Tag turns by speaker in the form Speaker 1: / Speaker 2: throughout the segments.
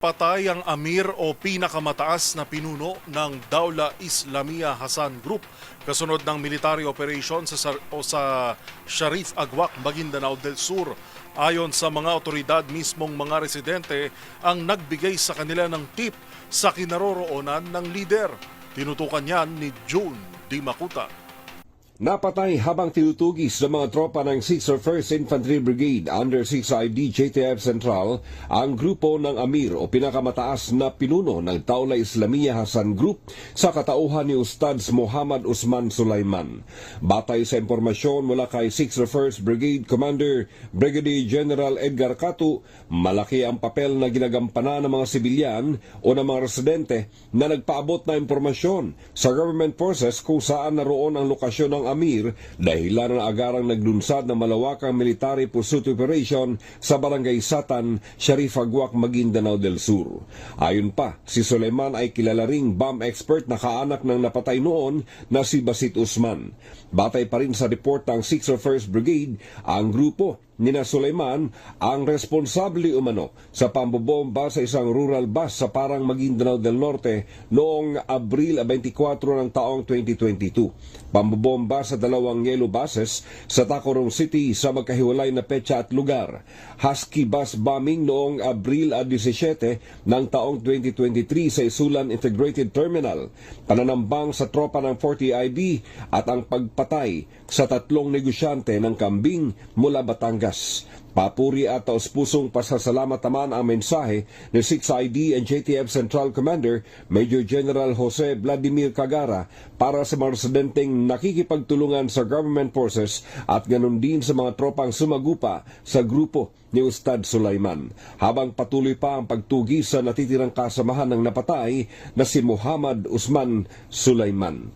Speaker 1: Patay ang amir o pinakamataas na pinuno ng Dawla Islamia Hasan Group kasunod ng military operation sa Sharif Agwak, Maguindanao del Sur. Ayon sa mga otoridad, mismong mga residente ang nagbigay sa kanila ng tip sa kinaroroonan ng lider. Tinutukan yan ni June Di Makuta.
Speaker 2: Napatay habang tinutugis ng mga tropa ng 61st Infantry Brigade under 6ID JTF Central ang grupo ng Amir o pinakamataas na pinuno ng Dawla Islamia Hasan Group sa katauhan ni Ustads Muhammad Usman Sulaiman. Batay sa impormasyon mula kay 61st Brigade Commander Brigadier General Edgar Catu, malaki ang papel na ginagampanan ng mga sibilyan o ng mga residente na nagpaabot na impormasyon sa government forces kung saan naroon ang lokasyon ng Amir dahilan ng agarang naglunsad ng malawakang military pursuit operation sa Barangay Satan, Sharif Agwak, Maguindanao del Sur. Ayon pa, si Sulaiman ay kilala ring bomb expert na kaanak ng napatay noon na si Basit Usman. Batay pa rin sa report ng 61st Brigade, ang grupo nina Sulaiman ang responsable umano sa pambobomba sa isang rural bus sa Parang, Maguindanao del Norte noong Abril 24 ng taong 2022. Pambobomba sa dalawang yellow buses sa Tacorong City sa magkahiwalay na petsa at lugar. Husky bus bombing noong Abril 17 ng taong 2023 sa Isulan Integrated Terminal. Pananambang sa tropa ng 40IB at ang pagpatay sa 3 negosyante ng kambing mula Batangas. Papuri at taus-pusong pasasalamat naman ang mensahe ni 6ID and JTF Central Commander Major General Jose Vladimir Cagara para sa mga residenteng nakikipagtulungan sa government forces at ganun din sa mga tropang sumagupa sa grupo ni Ustad Sulaiman. Habang patuloy pa ang pagtugis sa natitirang kasamahan ng napatay na si Muhammad Usman Sulaiman.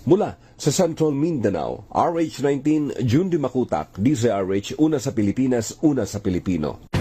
Speaker 2: Mula sa Central Mindanao, RH19, June Di Makutak, DZRH, una sa Pilipinas, una sa Pilipino.